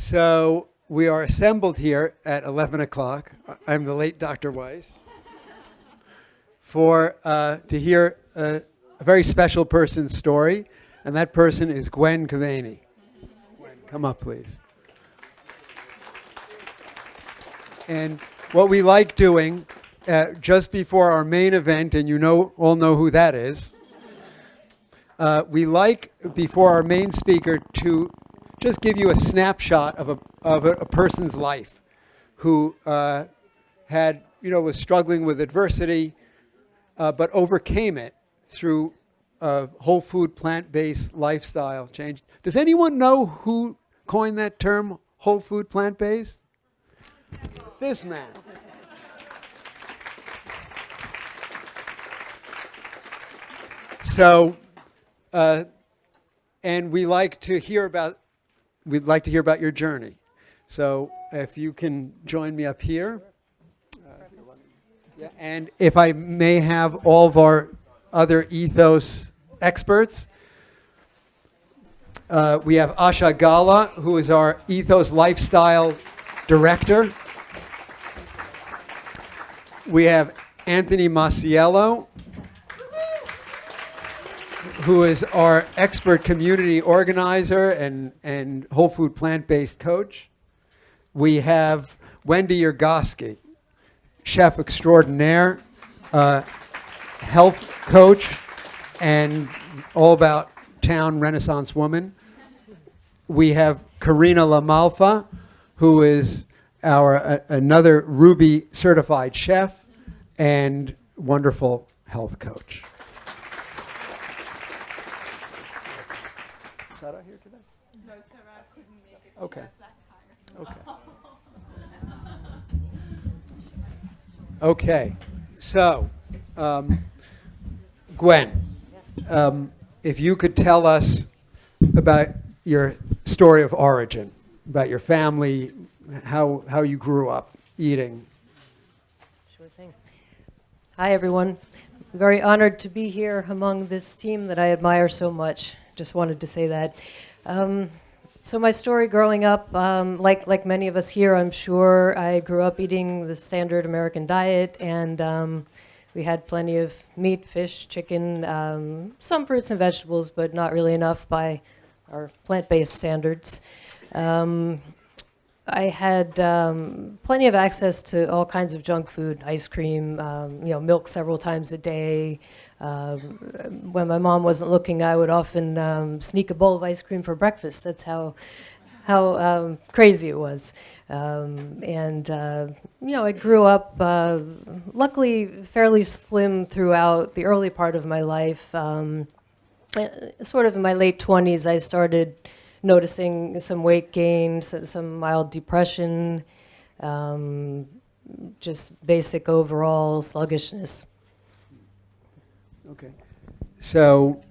So we are assembled here at 11 o'clock. I'm the late Dr. Weiss to hear a very special person's story, and that person is Gwen. Gwen, come up, please. And what we like doing just before our main event, and all know who that is, we like before our main speaker to just give you a snapshot of a person's life who was struggling with adversity, but overcame it through whole food, plant-based lifestyle change. Does anyone know who coined that term, whole food, plant-based? This man. So, and we'd like to hear about your journey. So if you can join me up here. And if I may have all of our other Ethos experts. We have Asha Gala, who is our Ethos Lifestyle Director. We have Anthony Masiello, who is our expert community organizer and whole food plant-based coach. We have Wendy Yergosky, chef extraordinaire, health coach, and all about town Renaissance woman. We have Karina Lamalfa, who is another Ruby certified chef and wonderful health coach. Sarah here today? No, Sarah couldn't make it. Okay. She had a flat tire. Okay. So, Gwen, Yes. If you could tell us about your story of origin, about your family, how you grew up eating. Sure thing. Hi, everyone. I'm very honored to be here among this team that I admire so much. Just wanted to say that. So my story growing up, like many of us here, I'm sure, I grew up eating the standard American diet, and we had plenty of meat, fish, chicken, some fruits and vegetables, but not really enough by our plant-based standards. I had plenty of access to all kinds of junk food, ice cream, milk several times a day. When my mom wasn't looking, I would often sneak a bowl of ice cream for breakfast. That's how crazy it was. I grew up, luckily, fairly slim throughout the early part of my life. Sort of in my late 20s, I started noticing some weight gain, some mild depression, just basic overall sluggishness. Okay. So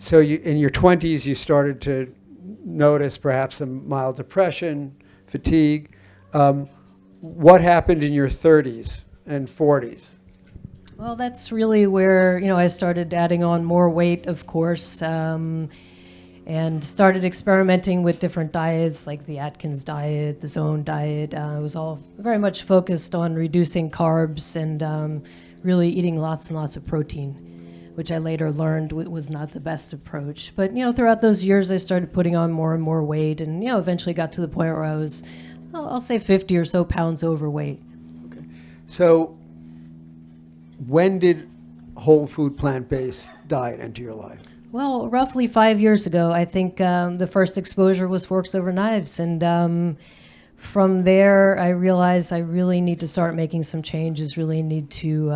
you, in your 20s, you started to notice perhaps some mild depression, fatigue. What happened in your 30s and 40s? Well, that's really where, I started adding on more weight, of course, and started experimenting with different diets, like the Atkins diet, the Zone diet. It was all very much focused on reducing carbs and really eating lots and lots of protein, which I later learned was not the best approach. But, throughout those years, I started putting on more and more weight and, eventually got to the point where I was, I'll say 50 or so pounds overweight. Okay. So when did whole food plant-based diet enter your life? Well, roughly 5 years ago, I think the first exposure was forks over knives. And from there, I realized I really need to start making some changes, really need to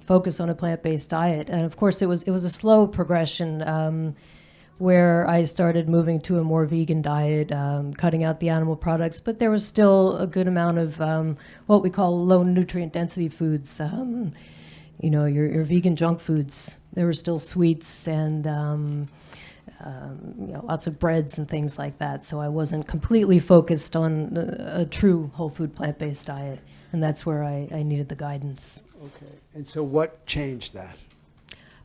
focus on a plant-based diet. And of course, it was a slow progression where I started moving to a more vegan diet, cutting out the animal products. But there was still a good amount of what we call low nutrient density foods. Your vegan junk foods. There were still sweets and lots of breads and things like that. So I wasn't completely focused on a true whole food plant-based diet, and that's where I needed the guidance. Okay. And so what changed that?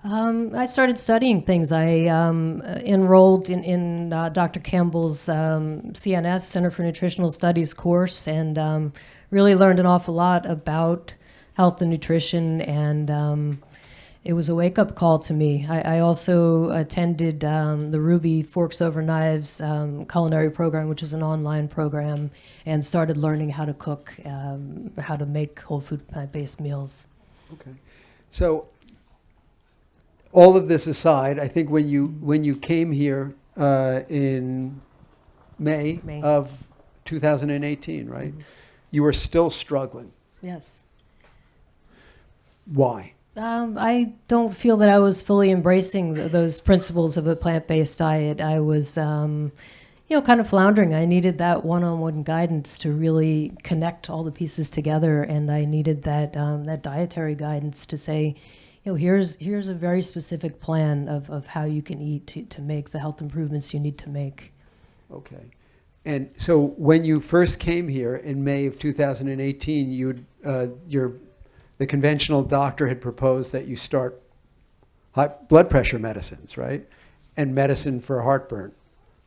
I started studying things. I enrolled in Dr. Campbell's CNS, Center for Nutritional Studies course, and really learned an awful lot about health and nutrition, and it was a wake-up call to me. I also attended the Ruby Forks Over Knives culinary program, which is an online program, and started learning how to cook, how to make whole food plant-based meals. Okay. So all of this aside, I think when you came here in May of 2018, right? Mm-hmm. You were still struggling. Yes. Why? I don't feel that I was fully embracing those principles of a plant-based diet. I was, kind of floundering. I needed that one-on-one guidance to really connect all the pieces together, and I needed that dietary guidance to say, here's a very specific plan of how you can eat to make the health improvements you need to make. Okay. And so when you first came here in May of 2018, the conventional doctor had proposed that you start high blood pressure medicines, right? And medicine for heartburn.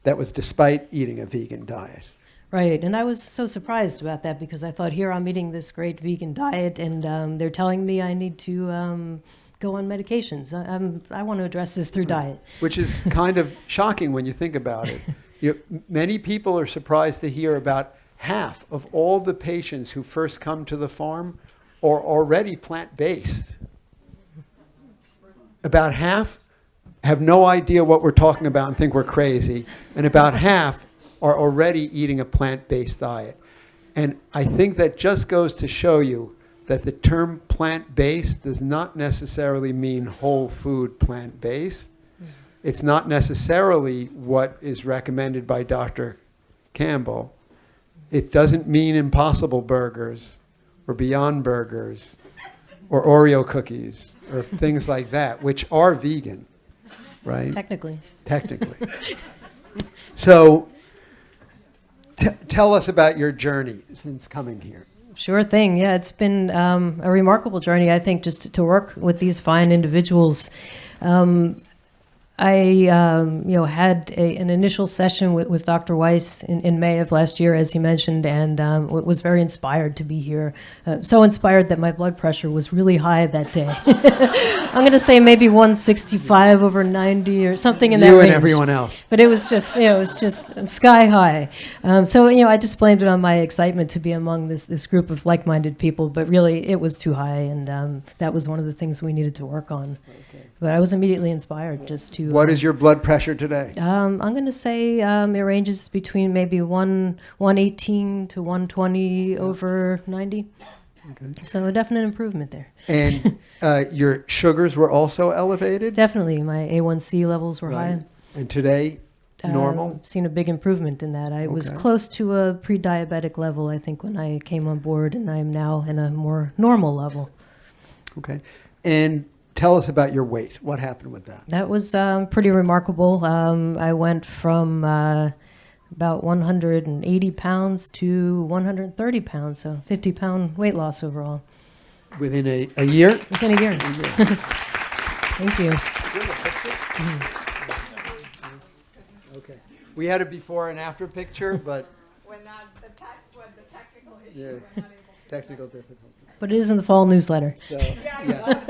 That was despite eating a vegan diet. Right, and I was so surprised about that because I thought, here I'm eating this great vegan diet, and they're telling me I need to go on medications. I want to address this through diet. Which is kind of shocking when you think about it. Many people are surprised to hear about half of all the patients who first come to the farm are already plant-based. About half have no idea what we're talking about and think we're crazy, and about half are already eating a plant-based diet. And I think that just goes to show you that the term plant-based does not necessarily mean whole food plant-based. It's not necessarily what is recommended by Dr. Campbell. It doesn't mean Impossible Burgers or Beyond Burgers or Oreo cookies or things like that, which are vegan, right? Technically. So tell us about your journey since coming here. Sure thing. Yeah, it's been a remarkable journey, I think, just to work with these fine individuals. I had an initial session with Dr. Weiss in May of last year, as he mentioned, and was very inspired to be here. So inspired that my blood pressure was really high that day. I'm going to say maybe 165 over 90 or something in that range. You and everyone else. But it was just sky high. So I just blamed it on my excitement to be among this group of like-minded people. But really, it was too high, and that was one of the things we needed to work on. Okay. But I was immediately inspired just to... What is your blood pressure today? I'm going to say it ranges between maybe 118 to 120 over 90. Okay. So a definite improvement there. And your sugars were also elevated? Definitely. My A1C levels were high. And today, normal? Seen a big improvement in that. I was close to a pre-diabetic level, I think, when I came on board, and I'm now in a more normal level. Okay. And tell us about your weight. What happened with that? That was pretty remarkable. I went from about 180 pounds to 130 pounds, so 50-pound weight loss overall. Within a year? Within a year. Thank you. Okay. We had a before and after picture, but... We're not, the technical issue, yeah. we're not able to... Technical difficulty. But it is in the fall newsletter. So, yeah.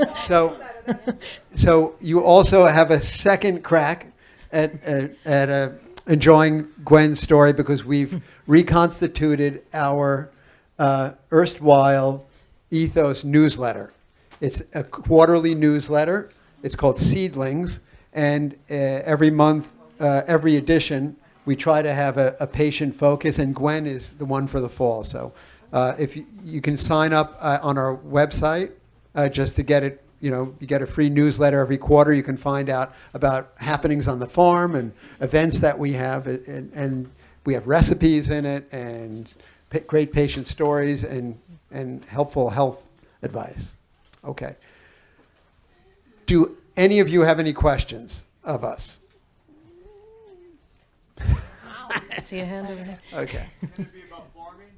So you also have a second crack at enjoying Gwen's story because we've reconstituted our erstwhile Ethos newsletter. It's a quarterly newsletter. It's called Seedlings, and every month, every edition, we try to have a patient focus, and Gwen is the one for the fall. So if you can sign up on our website just to get it, you get a free newsletter every quarter. You can find out about happenings on the farm and events that we have, and we have recipes in it and great patient stories and helpful health advice. Okay. Do any of you have any questions of us? I see a hand over there. Okay. Can it be about farming?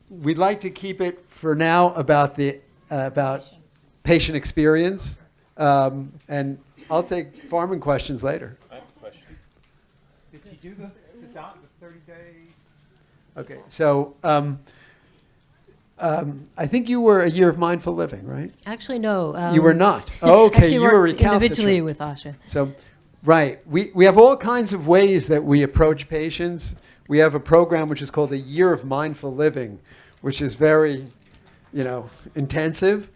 We'd like to keep it for now about the about patient experience, and I'll take farming questions later. I have a question. Did you do the 30-day? Okay, so I think you were a year of mindful living, right? Actually, no. You were not. Oh, okay, actually you were worked individually recalcitrant. with Asha. So, right, we have all kinds of ways that we approach patients. We have a program which is called a Year of Mindful Living, which is very, intensive.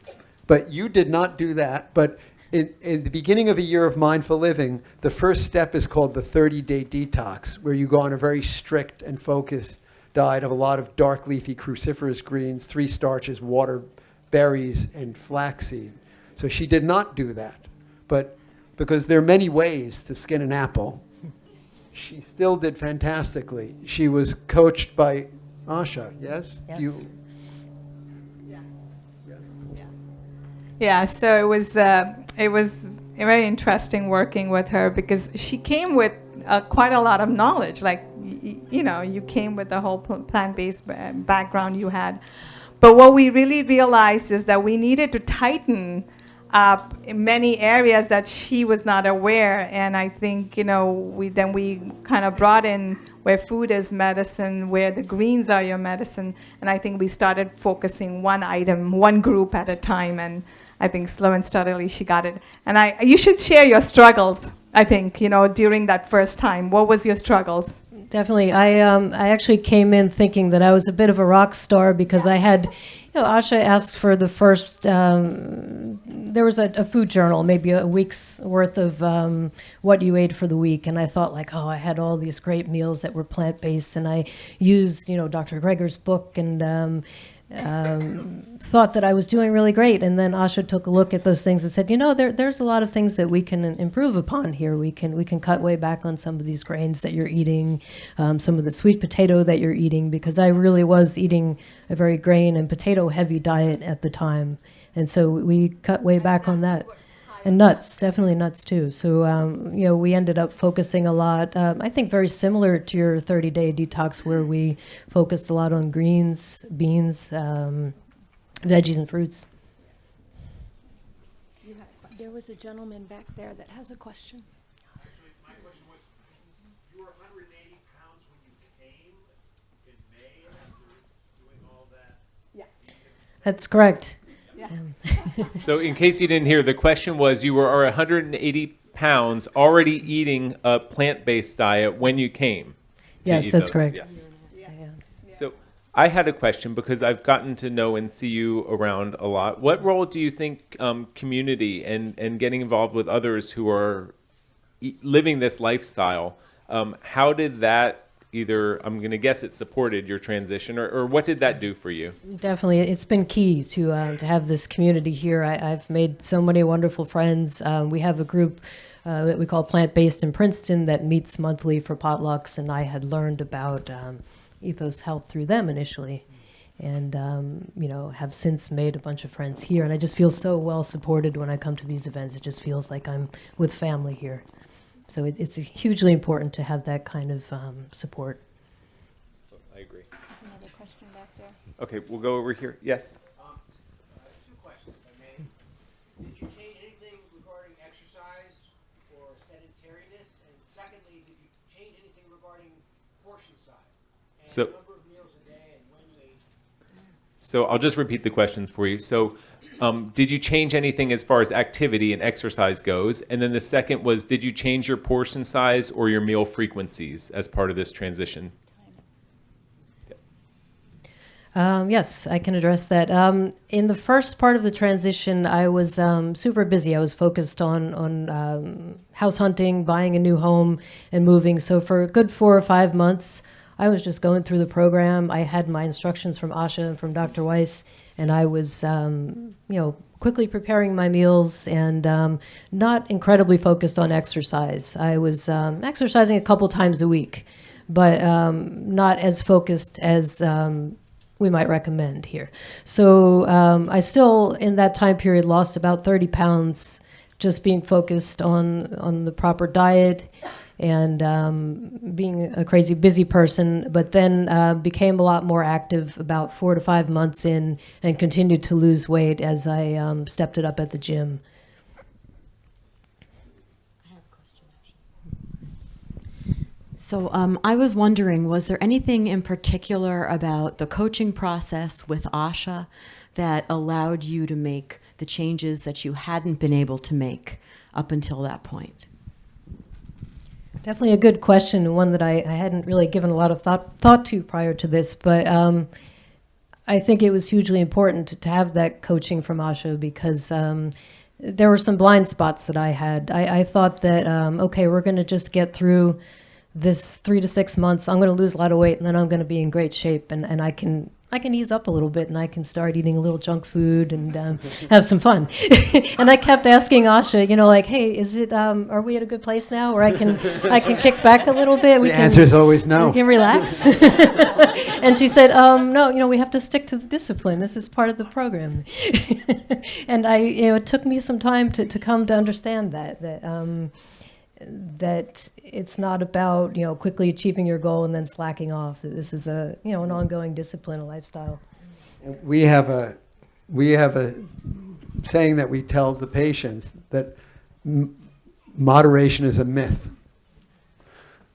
But you did not do that. But in the beginning of a year of mindful living, the first step is called the 30-day detox, where you go on a very strict and focused diet of a lot of dark leafy cruciferous greens, 3 starches, water, berries, and flaxseed. So she did not do that. But because there are many ways to skin an apple, she still did fantastically. She was coached by Asha, yes? Yes. Yes. Yeah, so it was very interesting working with her because she came with quite a lot of knowledge. Like, you came with the whole plant-based background you had. But what we really realized is that we needed to tighten up in many areas that she was not aware. And I think, we kind of brought in where food is medicine, where the greens are your medicine. And I think we started focusing one item, one group at a time. And I think slow and steadily she got it. And you should share your struggles, I think, during that first time. What was your struggles? Definitely. I actually came in thinking that I was a bit of a rock star because I had, Asha asked for the first, there was a food journal, maybe a week's worth of what you ate for the week. And I thought I had all these great meals that were plant-based. And I used, Dr. Greger's book and thought that I was doing really great. And then Asha took a look at those things and said, there's a lot of things that we can improve upon here. We can cut way back on some of these grains that you're eating, some of the sweet potato that you're eating, because I really was eating a very grain and potato heavy diet at the time. And so we cut way back on that. And nuts, definitely nuts too. So, we ended up focusing a lot, I think very similar to your 30-day detox where we focused a lot on greens, beans, veggies, and fruits. There was a gentleman back there that has a question. Actually, my question was, you were 180 pounds when you came in May after doing all that? Yeah. That's correct. So in case you didn't hear, the question was you were 180 pounds already eating a plant-based diet when you came to Yes, that's Ethos. correct. Yeah. Yeah. So I had a question because I've gotten to know and see you around a lot. What role do you think community and getting involved with others who are living this lifestyle, how did that either, I'm going to guess it supported your transition, or what did that do for you? Definitely. It's been key to have this community here. I've made so many wonderful friends. We have a group that we call Plant-Based in Princeton that meets monthly for potlucks, and I had learned about Ethos Health through them initially, and have since made a bunch of friends here. And I just feel so well supported when I come to these events. It just feels like I'm with family here. So it's hugely important to have that kind of support. I agree. There's another question back there. Okay, we'll go over here. Yes. 2 questions, if I may. Did you change anything regarding exercise or sedentariness? And secondly, did you change anything regarding portion size? And So- number of meals a day and when you ate? So I'll just repeat the questions for you. So did you change anything as far as activity and exercise goes? And then the second was, did you change your portion size or your meal frequencies as part of this transition? Yes, I can address that. In the first part of the transition, I was super busy. I was focused on house hunting, buying a new home, and moving. So for a good 4 or 5 months, I was just going through the program. I had my instructions from Asha and from Dr. Weiss, and I was, quickly preparing my meals and not incredibly focused on exercise. I was exercising a couple times a week, but not as focused as we might recommend here. So I still, in that time period, lost about 30 pounds just being focused on the proper diet and being a crazy busy person, but then became a lot more active about 4 to 5 months in, and continued to lose weight as I stepped it up at the gym. So I was wondering, was there anything in particular about the coaching process with Asha that allowed you to make the changes that you hadn't been able to make up until that point? Definitely a good question, one that I hadn't really given a lot of thought to prior to this, but I think it was hugely important to have that coaching from Asha, because there were some blind spots that I had. I thought that, okay, we're going to just get through this 3 to 6 months. I'm going to lose a lot of weight, and then I'm going to be in great shape, and I can ease up a little bit, and I can start eating a little junk food and have some fun. And I kept asking Asha, like, hey, is it? Are we at a good place now where I can kick back a little bit? The answer is always no. We can relax. And she said, no, we have to stick to the discipline. This is part of the program. And it took me some time to come to understand that it's not about quickly achieving your goal and then slacking off. This is an ongoing discipline, a lifestyle. We have a saying that we tell the patients that moderation is a myth,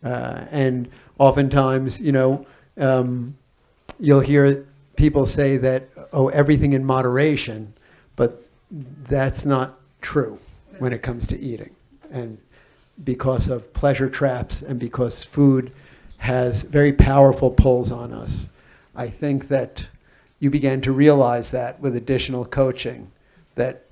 and oftentimes you'll hear people say that, oh, everything in moderation, but that's not true when it comes to eating. And because of pleasure traps and because food has very powerful pulls on us, I think that you began to realize that with additional coaching, that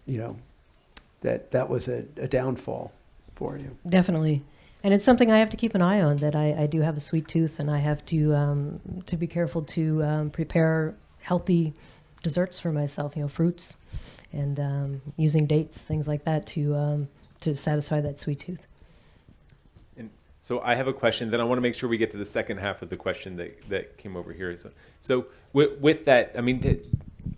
that was a downfall for you. Definitely. And it's something I have to keep an eye on, that I do have a sweet tooth, and I have to be careful to prepare healthy desserts for myself, fruits, and using dates, things like that, to satisfy that sweet tooth. So I have a question, then I want to make sure we get to the second half of the question that came over here. So with that, I mean,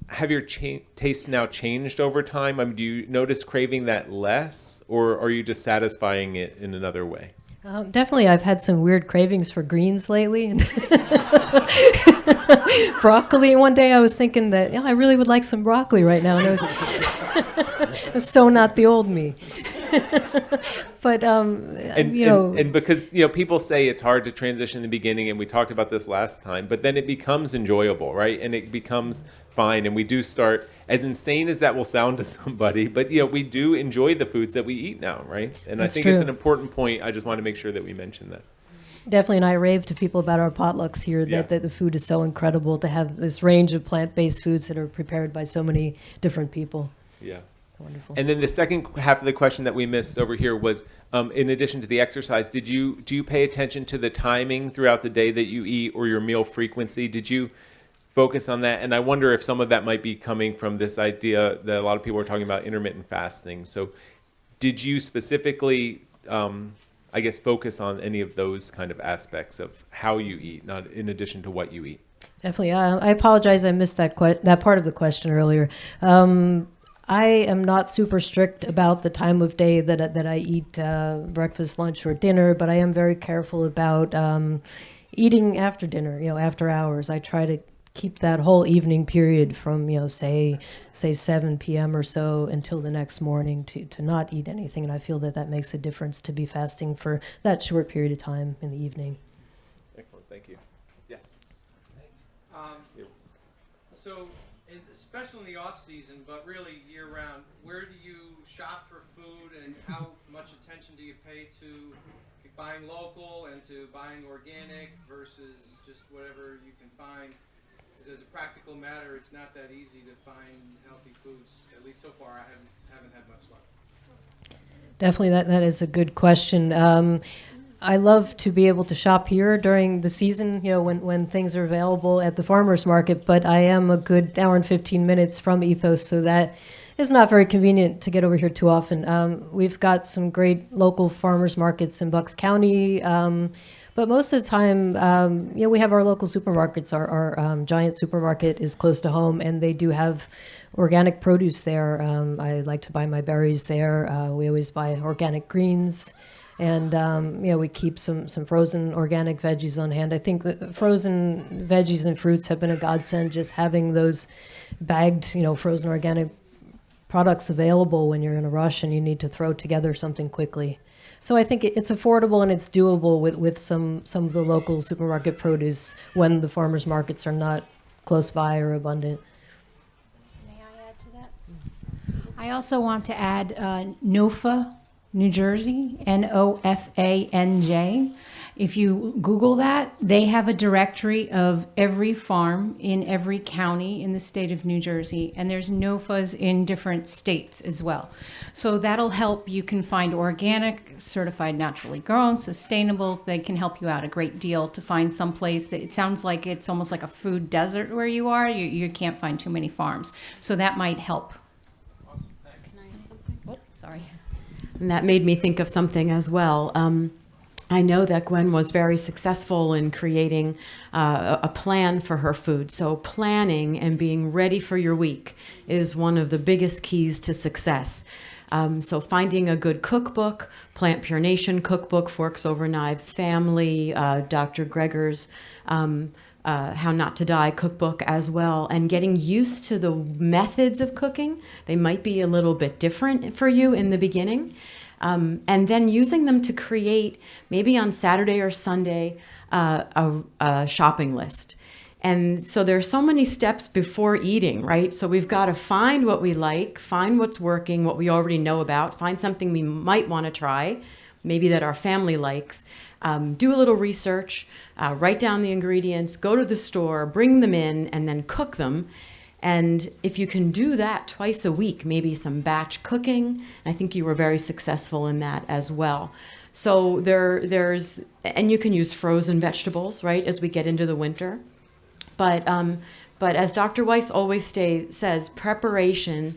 have your tastes now changed over time? I mean, do you notice craving that less, or are you just satisfying it in another way? Definitely, I've had some weird cravings for greens lately. Broccoli. One day I was thinking that I really would like some broccoli right now, and it was so not the old me. But and because people say it's hard to transition in the beginning, and we talked about this last time, but then it becomes enjoyable, right? And it becomes fine, and we do start, as insane as that will sound to somebody, but we do enjoy the foods that we eat now, right? And That's I think true. it's an important point. I just want to make sure that we mention that. Definitely, and I rave to people about our potlucks here, that the food is so incredible, to have this range of plant-based foods that are prepared by so many different people. Yeah. Wonderful. And then the second half of the question that we missed over here was, in addition to the exercise, do you pay attention to the timing throughout the day that you eat, or your meal frequency? Did you focus on that? And I wonder if some of that might be coming from this idea that a lot of people are talking about, intermittent fasting. So did you specifically, focus on any of those kind of aspects of how you eat, not in addition to what you eat? Definitely. I apologize, I missed that part of the question earlier. I am not super strict about the time of day that I eat breakfast, lunch, or dinner, but I am very careful about eating after dinner, after hours. I try to keep that whole evening period from, say 7 p.m. or so until the next morning to not eat anything. And I feel that makes a difference, to be fasting for that short period of time in the evening. Excellent. Thank you. Yes. So, especially in the off season, but really year round, where do you shop for food, and how much attention do you pay to buying local and to buying organic versus just whatever you can find? Because as a practical matter, it's not that easy to find healthy foods. At least so far, I haven't had much luck. Definitely, that is a good question. I love to be able to shop here during the season, when things are available at the farmer's market, but I am a good hour and 15 minutes from Ethos, so that is not very convenient to get over here too often. We've got some great local farmers markets in Bucks County, but most of the time, we have our local supermarkets. Our giant supermarket is close to home, and they do have organic produce there. I like to buy my berries there. We always buy organic greens. And we keep some frozen organic veggies on hand. I think that frozen veggies and fruits have been a godsend. Just having those bagged, frozen organic products available when you're in a rush and you need to throw together something quickly. So I think it's affordable and it's doable with some of the local supermarket produce when the farmers markets are not close by or abundant. May I add to that? I also want to add NOFA, New Jersey, NOFANJ. If you Google that, they have a directory of every farm in every county in the state of New Jersey, and there's NOFAs in different states as well. So that'll help. You can find organic, certified naturally grown, sustainable. They can help you out a great deal to find some place that it sounds like it's almost like a food desert where you are. You can't find too many farms. So that might help. Can I add something? Oh, sorry. And that made me think of something as well. I know that Gwen was very successful in creating a plan for her food. So planning and being ready for your week is one of the biggest keys to success. So finding a good cookbook, Plant Pure Nation cookbook, Forks Over Knives Family, Dr. Greger's How Not to Die cookbook as well, and getting used to the methods of cooking. They might be a little bit different for you in the beginning. And then using them to create, maybe on Saturday or Sunday, a shopping list. And so there's so many steps before eating, right? So we've got to find what we like, find what's working, what we already know about, find something we might want to try, maybe that our family likes, do a little research, write down the ingredients, go to the store, bring them in, and then cook them. And if you can do that twice a week, maybe some batch cooking, I think you were very successful in that as well. So and you can use frozen vegetables, right, as we get into the winter. But as Dr. Weiss always says, preparation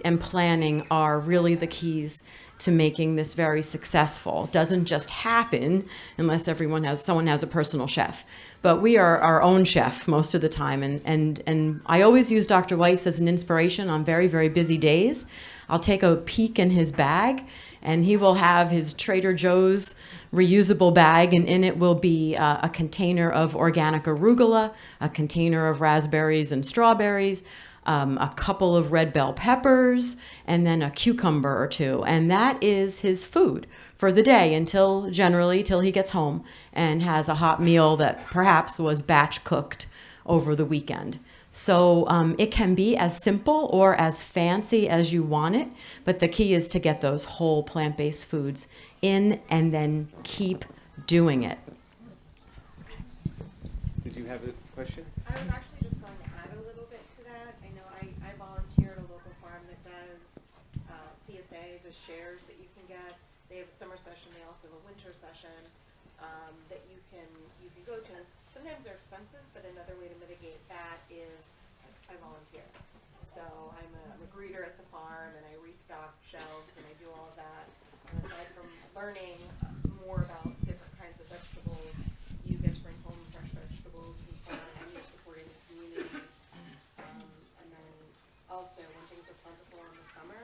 and planning are really the keys to making this very successful. It doesn't just happen unless someone has a personal chef. But we are our own chef most of the time. And I always use Dr. Weiss as an inspiration on very, very busy days. I'll take a peek in his bag, and he will have his Trader Joe's reusable bag, and in it will be a container of organic arugula, a container of raspberries and strawberries, a couple of red bell peppers, and then a cucumber or two. And that is his food for the day till he gets home and has a hot meal that perhaps was batch cooked over the weekend. So it can be as simple or as fancy as you want it, but the key is to get those whole plant-based foods in and then keep doing it. Did you have a question? I was actually just going to add a little bit to that. I know I volunteer at a local farm that does CSA, the shares that you can get. They have a summer session. They also have a winter session that you can go to. Sometimes they're expensive, but another way to mitigate that is I volunteer. So I'm a greeter at the farm, and I restock shelves, and I do all of that. And aside from learning more about different kinds of vegetables, you get to bring home fresh vegetables from the farm, and you're supporting the community. And then also, when things are plentiful in the summer,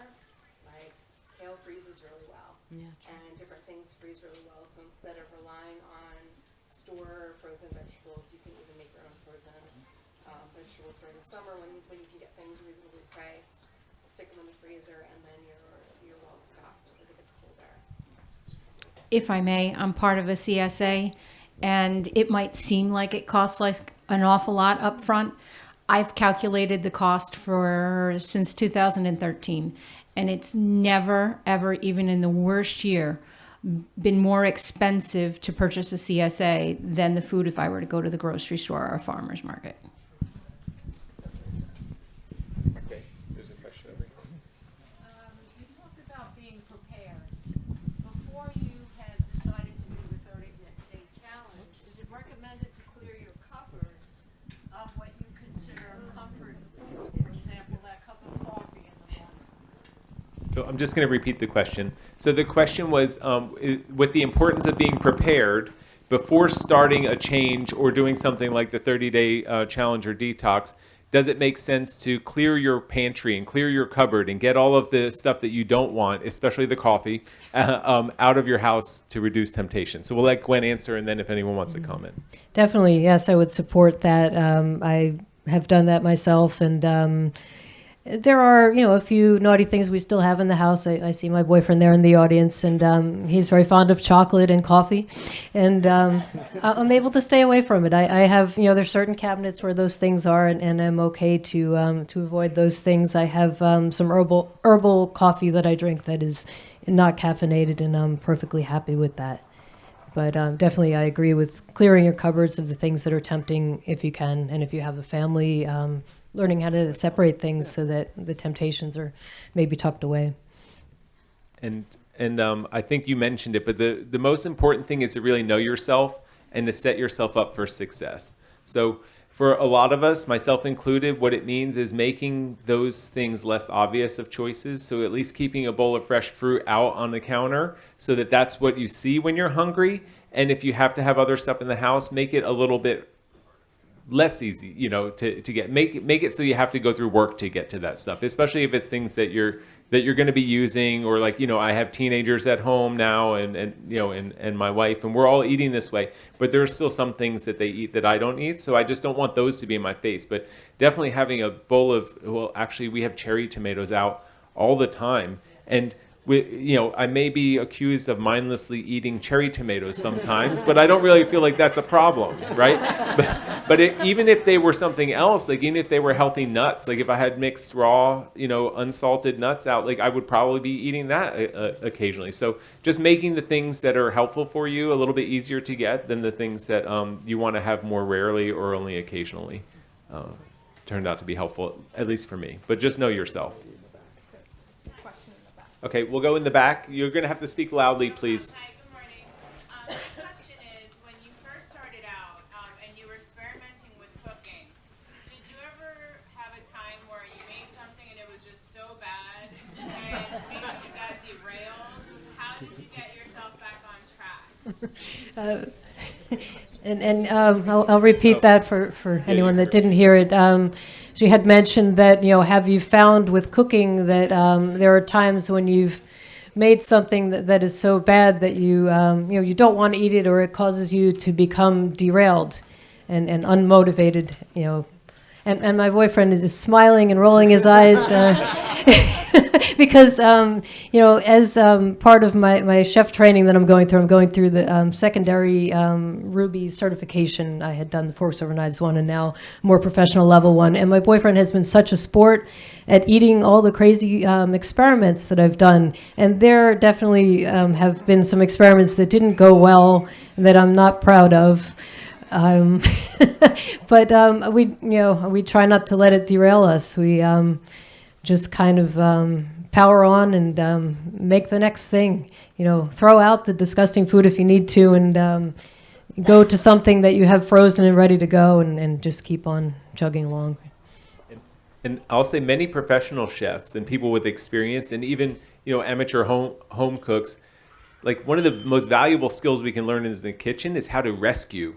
like kale freezes really well, and different things freeze really well. So instead of relying on store frozen vegetables, you can even make your own frozen vegetables during the summer when you can get things reasonably priced. Stick them in the freezer, and then you're well stocked as it gets colder. If I may, I'm part of a CSA, and it might seem like it costs like an awful lot up front. I've calculated the cost since 2013, and it's never, ever, even in the worst year, been more expensive to purchase a CSA than the food if I were to go to the grocery store or a farmer's market. Okay, there's a question over here. You talked about being prepared. Before you had decided to do the 30-day challenge, is it recommended to clear your cupboards of what you consider comfort food? For example, that cup of coffee in the morning. So I'm just going to repeat the question. So the question was, with the importance of being prepared before starting a change or doing something like the 30-day challenge or detox, does it make sense to clear your pantry and clear your cupboard and get all of the stuff that you don't want, especially the coffee, out of your house to reduce temptation? So we'll let Gwen answer, and then if anyone wants to comment. Definitely, yes, I would support that. I have done that myself, and there are, a few naughty things we still have in the house. I see my boyfriend there in the audience, and he's very fond of chocolate and coffee, and I'm able to stay away from it. I have, there's certain cabinets where those things are, and I'm okay to avoid those things. I have some herbal coffee that I drink that is not caffeinated, and I'm perfectly happy with that. But definitely, I agree with clearing your cupboards of the things that are tempting if you can, and if you have a family, learning how to separate things so that the temptations are maybe tucked away. And I think you mentioned it, but the most important thing is to really know yourself and to set yourself up for success. So for a lot of us, myself included, what it means is making those things less obvious of choices. So at least keeping a bowl of fresh fruit out on the counter so that that's what you see when you're hungry. And if you have to have other stuff in the house, make it a little bit less easy, to get. Make it so you have to go through work to get to that stuff, especially if it's things that you're going to be using, or like, I have teenagers at home now, and my wife, and we're all eating this way, but there are still some things that they eat that I don't eat, so I just don't want those to be in my face. But definitely having a bowl of, actually we have cherry tomatoes out all the time, and I may be accused of mindlessly eating cherry tomatoes sometimes, but I don't really feel like that's a problem, right? But even if they were something else, like even if they were healthy nuts, like if I had mixed raw, unsalted nuts out, like I would probably be eating that occasionally. So just making the things that are helpful for you a little bit easier to get than the things that you want to have more rarely or only occasionally turned out to be helpful, at least for me. But just know yourself. Okay, we'll go in the back. You're going to have to speak loudly, please. Hi, good morning. My question is, when you first started out and you were experimenting with cooking, did you ever have a time where you made something and it was just so bad and maybe you got derailed? How did you get yourself back on track? I'll repeat that for anyone that didn't hear it. She had mentioned that, have you found with cooking that there are times when you've made something that is so bad that you don't want to eat it, or it causes you to become derailed and unmotivated, And my boyfriend is just smiling and rolling his eyes because, as part of my chef training that I'm going through the secondary Ruby certification. I had done the Forks Over Knives one and now more professional level one. And my boyfriend has been such a sport at eating all the crazy experiments that I've done. And there definitely have been some experiments that didn't go well and that I'm not proud of. But we try not to let it derail us. We just kind of power on and make the next thing. Throw out the disgusting food if you need to, and go to something that you have frozen and ready to go, and just keep on chugging along. And I'll say many professional chefs and people with experience, and even amateur home cooks, like one of the most valuable skills we can learn in the kitchen is how to rescue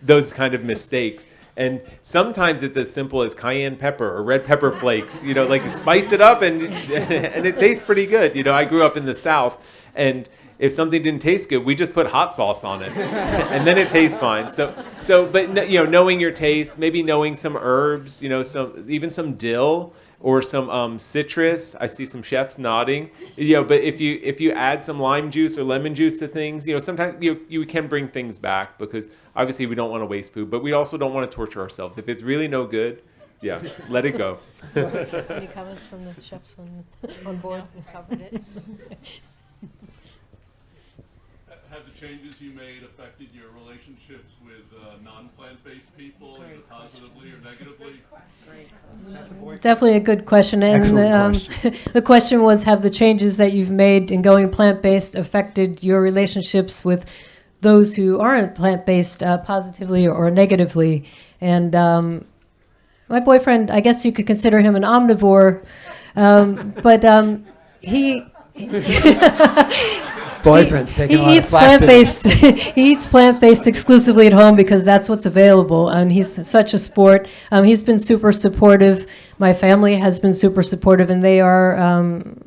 those kind of mistakes. And sometimes it's as simple as cayenne pepper or red pepper flakes, like you spice it up and it tastes pretty good. I grew up in the South, and if something didn't taste good, we just put hot sauce on it and then it tastes fine. But knowing your taste, maybe knowing some herbs, even some dill or some citrus. I see some chefs nodding. But if you add some lime juice or lemon juice to things, sometimes you can bring things back, because obviously we don't want to waste food, but we also don't want to torture ourselves. If it's really no good, let it go. Any comments from the chefs on board? We covered it. Have the changes you made affected your relationships with non-plant-based people, either positively or negatively? Definitely a good question. And the question was, have the changes that you've made in going plant-based affected your relationships with those who aren't plant-based positively or negatively? And my boyfriend, I guess you could consider him an omnivore, but he boyfriend's taking a lot of eats flack today. plant-based. He eats plant-based exclusively at home because that's what's available, and he's such a sport. He's been super supportive. My family has been super supportive, and they are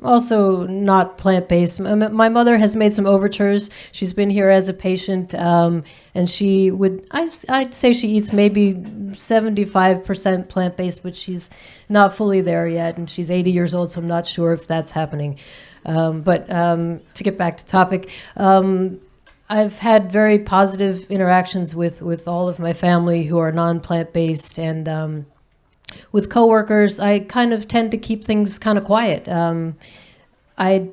also not plant-based. My mother has made some overtures. She's been here as a patient, and she would, I'd say she eats maybe 75% plant-based, but she's not fully there yet, and she's 80 years old, so I'm not sure if that's happening. But to get back to topic, I've had very positive interactions with all of my family who are non-plant-based, and with coworkers, I kind of tend to keep things kind of quiet. I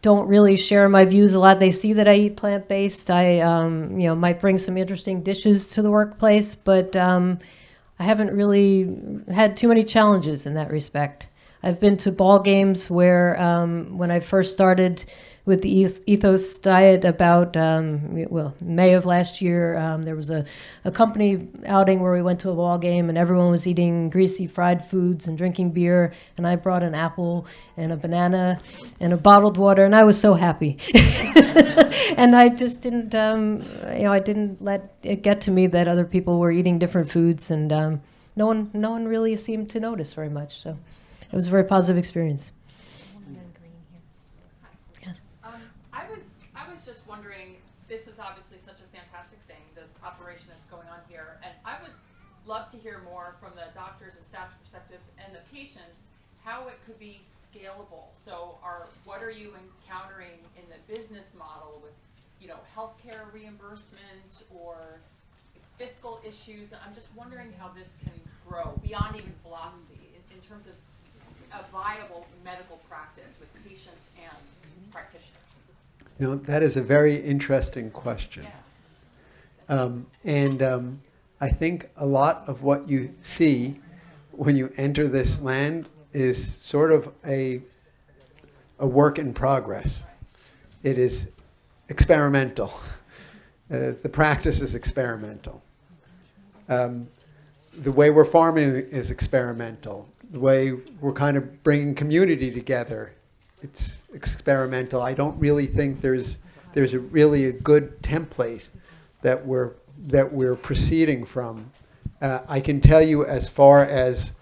don't really share my views a lot. They see that I eat plant-based. I might bring some interesting dishes to the workplace, but I haven't really had too many challenges in that respect. I've been to ball games where when I first started with the Ethos diet about, May of last year, there was a company outing where we went to a ball game and everyone was eating greasy fried foods and drinking beer, and I brought an apple and a banana and a bottled water, and I was so happy. And I just didn't, I didn't let it get to me that other people were eating different foods, and no one really seemed to notice very much, so it was a very positive experience. I was just wondering, this is obviously such a fantastic thing, the operation that's going on here, and I would love to hear more from the doctors and staff's perspective and the patients, how it could be scalable. So what are you encountering in the business model with, healthcare reimbursement or fiscal issues? I'm just wondering how this can grow beyond even philosophy in terms of a viable medical practice with patients and practitioners. That is a very interesting question. Yeah. I think a lot of what you see when you enter this land is sort of a work in progress. It is experimental. The practice is experimental. The way we're farming is experimental. The way we're kind of bringing community together, it's experimental. I don't really think there's really a good template that we're proceeding from. I can tell you, as far as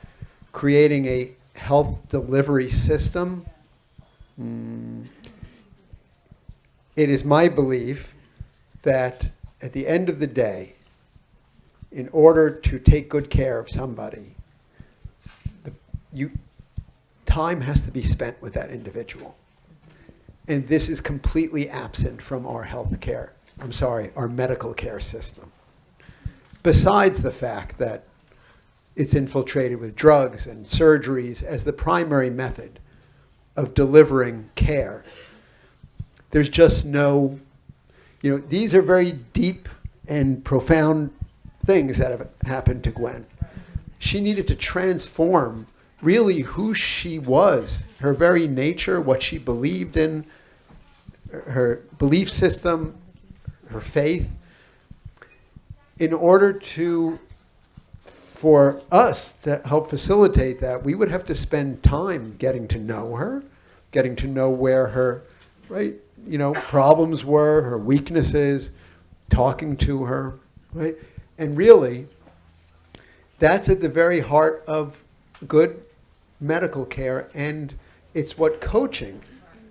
creating a health delivery system, it is my belief that at the end of the day, in order to take good care of somebody, time has to be spent with that individual. And this is completely absent from our our medical care system. Besides the fact that it's infiltrated with drugs and surgeries as the primary method of delivering care, there's just no, these are very deep and profound things that have happened to Gwen. She needed to transform really who she was, her very nature, what she believed in, her belief system, her faith, in order for us to help facilitate that. We would have to spend time getting to know her, getting to know where her, problems were, her weaknesses, talking to her, right? And really, that's at the very heart of good medical care, and it's what coaching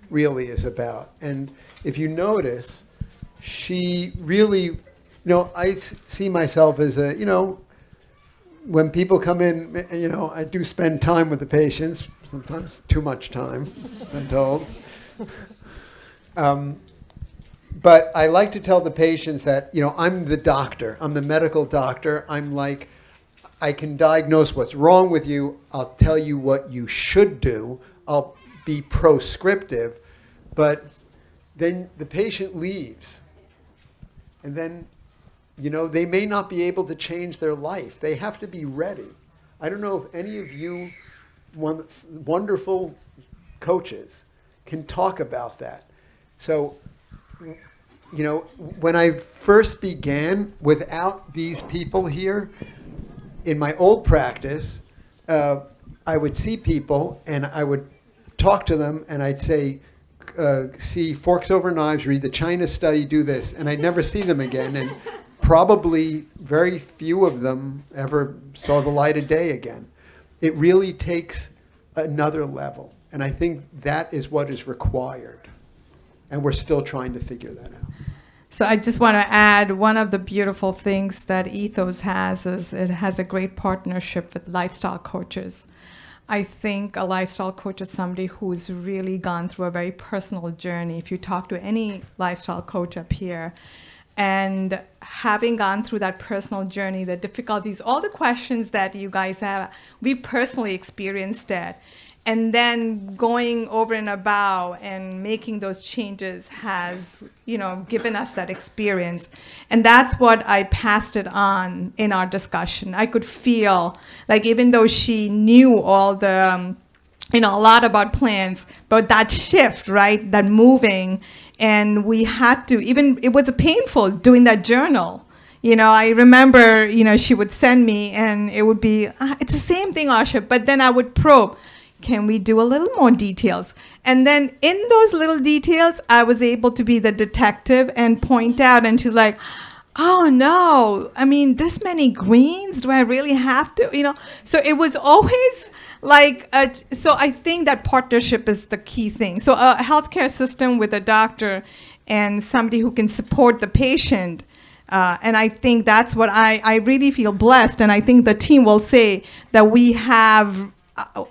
really is about. And if you notice, she really, I see myself as when people come in, I do spend time with the patients, sometimes too much time, as I'm told. But I like to tell the patients that, I'm the doctor. I'm the medical doctor. I'm like, I can diagnose what's wrong with you. I'll tell you what you should do. I'll be proscriptive. But then the patient leaves. And then, they may not be able to change their life. They have to be ready. I don't know if any of you wonderful coaches can talk about that. So, when I first began without these people here, in my old practice, I would see people and I would talk to them and I'd say, see Forks Over Knives, read the China study, do this, and I'd never see them again. And probably very few of them ever saw the light of day again. It really takes another level. And I think that is what is required. And we're still trying to figure that out. So I just want to add, one of the beautiful things that Ethos has is it has a great partnership with lifestyle coaches. I think a lifestyle coach is somebody who's really gone through a very personal journey. If you talk to any lifestyle coach up here, and having gone through that personal journey, the difficulties, all the questions that you guys have, we've personally experienced it. And then going over and above and making those changes has, given us that experience. And that's what I passed it on in our discussion. I could feel, like, even though she knew all the, a lot about plants, but that shift, right, that moving, and we had to, it was painful doing that journal. I remember, she would send me and it would be, it's the same thing, Asha, but then I would probe. Can we do a little more details? And then in those little details, I was able to be the detective and point out. And she's like, oh, no, this many greens, do I really have to? So it was always like, so I think that partnership is the key thing. So a healthcare system with a doctor and somebody who can support the patient. And I think that's what I really feel blessed. And I think the team will say that we have,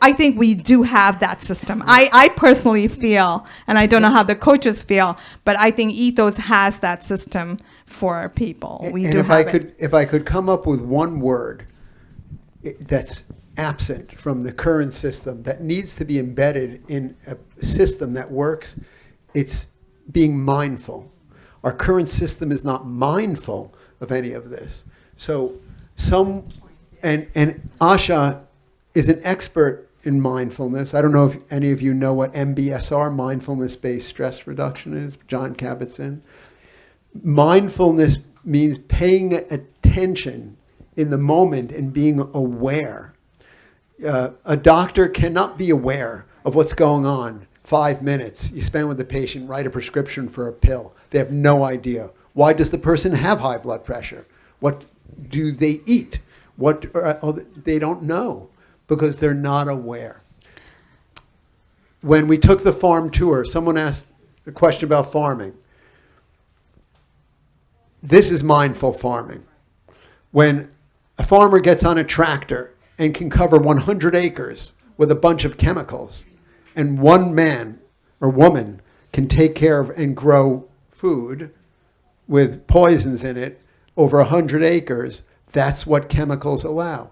I think we do have that system. I personally feel, and I don't know how the coaches feel, but I think Ethos has that system for people. We and do if have if I could come up with one word that's absent from the current system that needs to be embedded in a system that works, it's being mindful. Our current system is not mindful of any of this. So and Asha is an expert in mindfulness. I don't know if any of you know what MBSR, mindfulness-based stress reduction, is. John Kabat-Zinn. Mindfulness means paying attention in the moment and being aware. A doctor cannot be aware of what's going on. 5 minutes you spend with the patient, write a prescription for a pill. They have no idea. Why does the person have high blood pressure? What do they eat? They don't know, because they're not aware. When we took the farm tour, someone asked a question about farming. This is mindful farming. When a farmer gets on a tractor and can cover 100 acres with a bunch of chemicals, and one man or woman can take care of and grow food with poisons in it over 100 acres, that's what chemicals allow.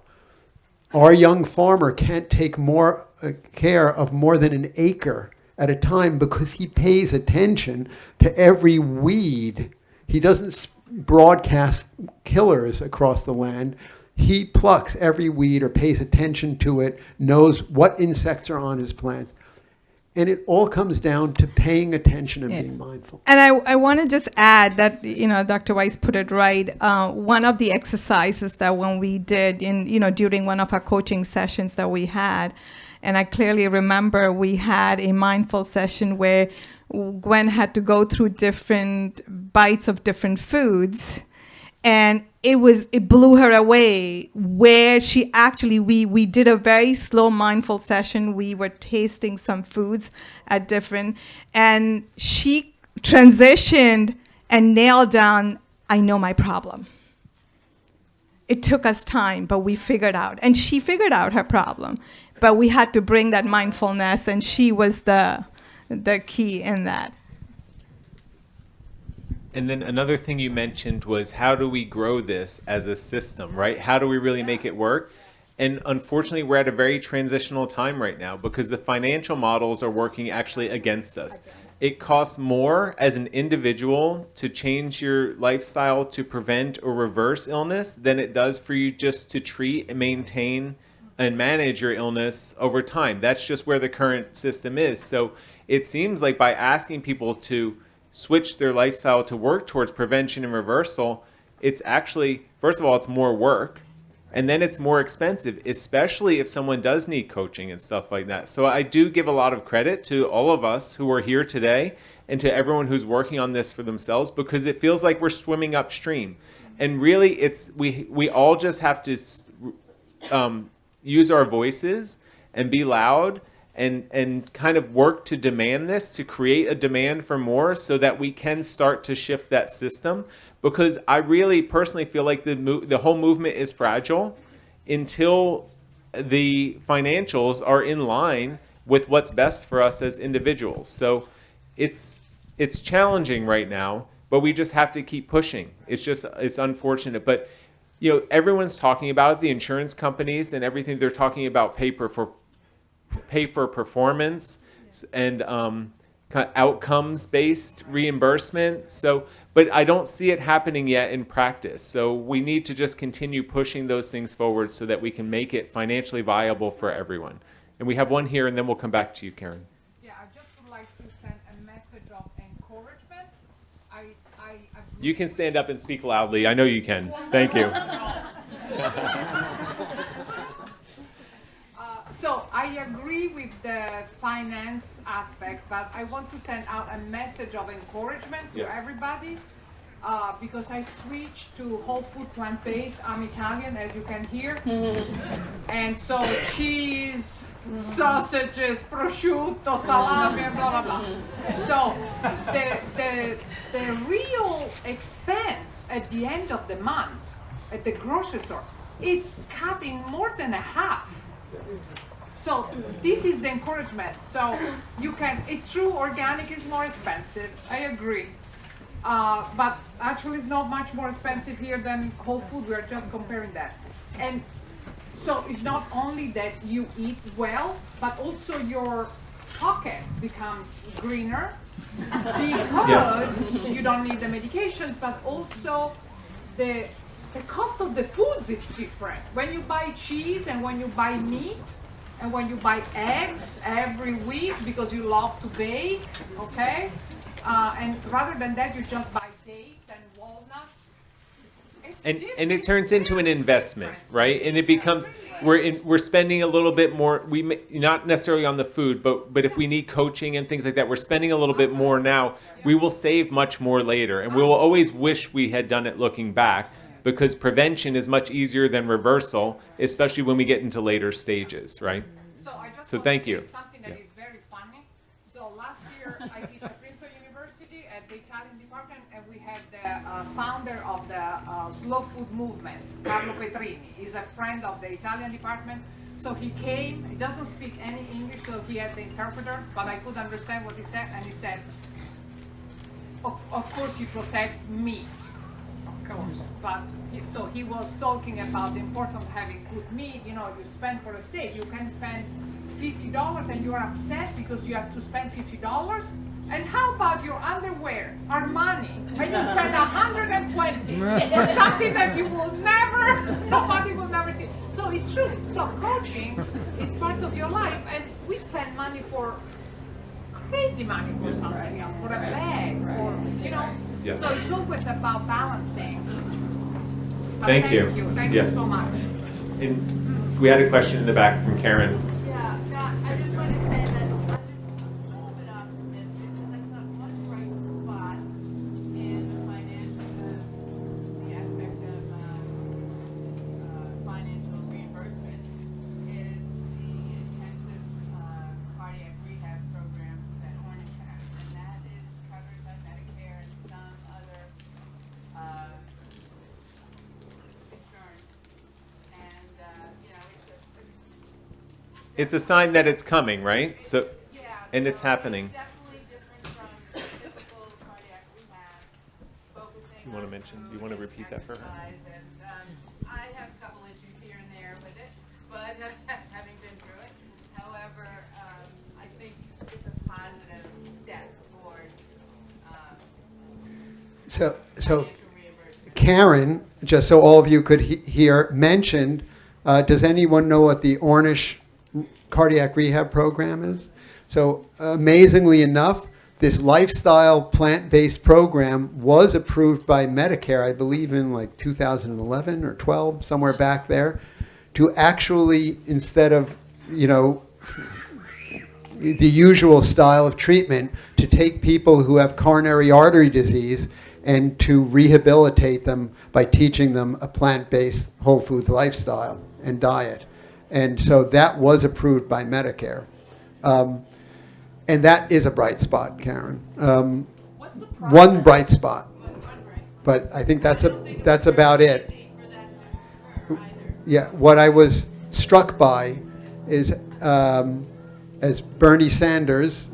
Our young farmer can't take more care of more than an acre at a time because he pays attention to every weed. He doesn't broadcast killers across the land. He plucks every weed or pays attention to it, knows what insects are on his plants. And it all comes down to paying attention and being mindful. And I want to just add that, Dr. Weiss put it right. One of the exercises that when we did during one of our coaching sessions that we had, and I clearly remember we had a mindful session where Gwen had to go through different bites of different foods. And it blew her away where she actually, we did a very slow mindful session. We were tasting some foods at different, and she transitioned and nailed down, I know my problem. It took us time, but we figured out, and she figured out her problem, but we had to bring that mindfulness, and she was the key in that. And then another thing you mentioned was, how do we grow this as a system, right? How do we really make it work? And unfortunately, we're at a very transitional time right now because the financial models are working actually against us. It costs more as an individual to change your lifestyle to prevent or reverse illness than it does for you just to treat and maintain and manage your illness over time. That's just where the current system is. So it seems like by asking people to switch their lifestyle to work towards prevention and reversal, it's actually, first of all, it's more work. And then it's more expensive, especially if someone does need coaching and stuff like that. So I do give a lot of credit to all of us who are here today and to everyone who's working on this for themselves, because it feels like we're swimming upstream. And really, it's we all just have to use our voices and be loud and kind of work to demand this, to create a demand for more so that we can start to shift that system. Because I really personally feel like the whole movement is fragile until the financials are in line with what's best for us as individuals. So it's challenging right now, but we just have to keep pushing. It's unfortunate, but everyone's talking about it. The insurance companies and everything, they're talking about pay for performance and kind of outcomes-based reimbursement. But I don't see it happening yet in practice. So we need to just continue pushing those things forward so that we can make it financially viable for everyone. And we have one here, and then we'll come back to you, Karen. Yeah, I just would like to send a message of encouragement. You can stand up and speak loudly. I know you can. Thank you. So I agree with the finance aspect, but I want to send out a message of encouragement to everybody, because I switched to whole food plant-based. I'm Italian, as you can hear. And so cheese, sausages, prosciutto, salami, and blah, blah, blah. So the real expense at the end of the month at the grocery store, it's cut in more than a half. So this is the encouragement. So it's true, organic is more expensive. I agree. But actually it's not much more expensive here than whole food. We are just comparing that. And so it's not only that you eat well, but also your pocket becomes greener because you don't need the medications, but also the cost of the foods is different. When you buy cheese and when you buy meat and when you buy eggs every week because you love to bake, okay? And rather than that, you just buy dates and walnuts. And it turns into an investment, right? And it becomes, we're spending a little bit more, not necessarily on the food, but if we need coaching and things like that, we're spending a little bit more now. We will save much more later. And we will always wish we had done it looking back, because prevention is much easier than reversal, especially when we get into later stages, right? So thank you. Something that is very funny. So last year I teach at Princeton University at the Italian department, and we had the founder of the slow food movement, Carlo Petrini. He's a friend of the Italian department. So he came, he doesn't speak any English, so he had the interpreter, but I could understand what he said, and he said, of course he protects meat. Of course, but so he was talking about the importance of having good meat. You spend for a steak, you can spend $50 and you're upset because you have to spend $50. And how about your underwear, Armani, and you spend $120 for something that you will nobody will never see. So it's true. So coaching is part of your life, and we spend money for crazy money for something else, for a bag, or Yes. So it's always about balancing. But Thank you. Thank you so much. And we had a question in the back from Karen. Yeah, I just want to say that I'm just a little bit optimistic because I thought one bright spot in the financial, the aspect of financial reimbursement is the intensive cardiac rehab program that Orange has, and that is covered by Medicare and some other insurance. And It's a sign that it's coming, right? So, and it's happening. definitely different from typical cardiac rehab, focusing You want to mention? You want to repeat that for her? and I have a couple issues here and there with it, but having been through it. However, I think it's a positive step toward So Karen, just so all of you could hear, mentioned, does anyone know what the Ornish cardiac rehab program is? So amazingly enough, this lifestyle plant-based program was approved by Medicare, I believe in like 2011 or 12, somewhere back there, to actually, instead of, the usual style of treatment, to take people who have coronary artery disease and to rehabilitate them by teaching them a plant-based whole foods lifestyle and diet. And so that was approved by Medicare. And that is a bright spot, Karen. One bright spot. But I think that's about it. Yeah, what I was struck by is, as Bernie Sanders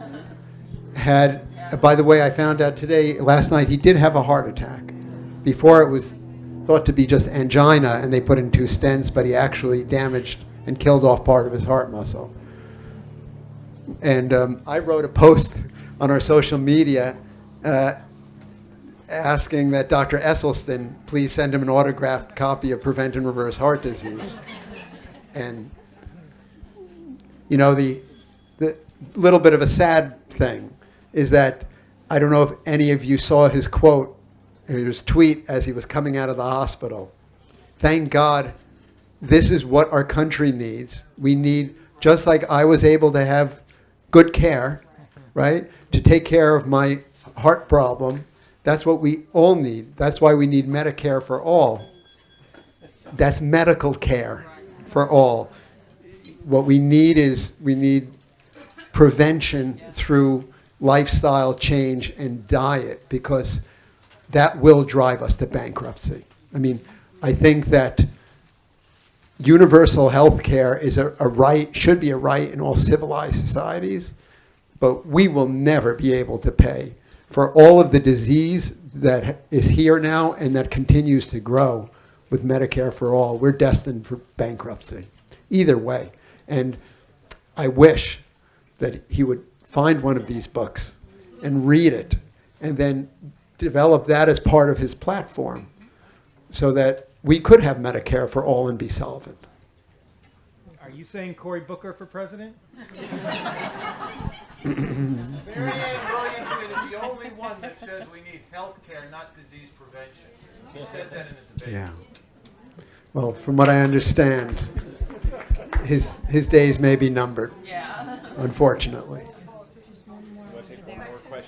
had, by the way, I found out last night, he did have a heart attack. Before it was thought to be just angina, and they put in 2 stents, but he actually damaged and killed off part of his heart muscle. And I wrote a post on our social media asking that Dr. Esselstyn please send him an autographed copy of Prevent and Reverse Heart Disease. And, the little bit of a sad thing is that I don't know if any of you saw his quote, his tweet as he was coming out of the hospital. Thank God, this is what our country needs. We need, just like I was able to have good care, right, to take care of my heart problem, that's what we all need. That's why we need Medicare for all. That's medical care for all. What we need is prevention through lifestyle change and diet, because that will drive us to bankruptcy. I mean, I think that universal health care is a right, should be a right in all civilized societies, but we will never be able to pay for all of the disease that is here now and that continues to grow with Medicare for all. We're destined for bankruptcy, either way. And I wish that he would find one of these books and read it and then develop that as part of his platform so that we could have Medicare for all and be solvent. Are you saying Cory Booker for president? Marianne Williamson is the only one that says we need health care, not disease prevention. He says that in the debate. Yeah. Well, from what I understand, his days may be numbered, unfortunately.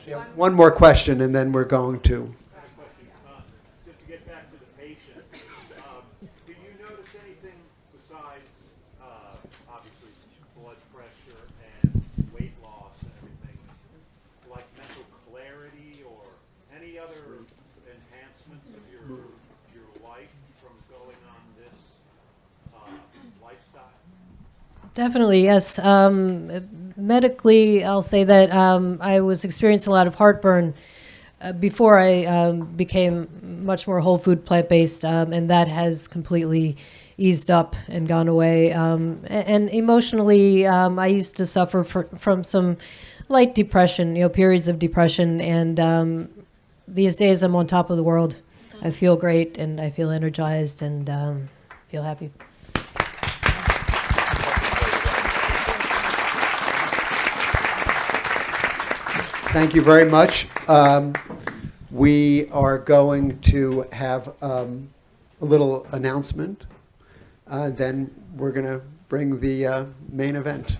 Yeah, one more question, and then we're going to. Just to get back to the patient, did you notice anything besides, obviously, blood pressure and weight loss and everything, like mental clarity or any other enhancements of your life from going on this lifestyle? Definitely, yes. Medically, I'll say that I was experiencing a lot of heartburn before I became much more whole food plant-based, and that has completely eased up and gone away. And emotionally, I used to suffer from some light depression, periods of depression, and these days I'm on top of the world. I feel great, and I feel energized, and feel happy. Thank you very much. We are going to have a little announcement. Then we're going to bring the main event.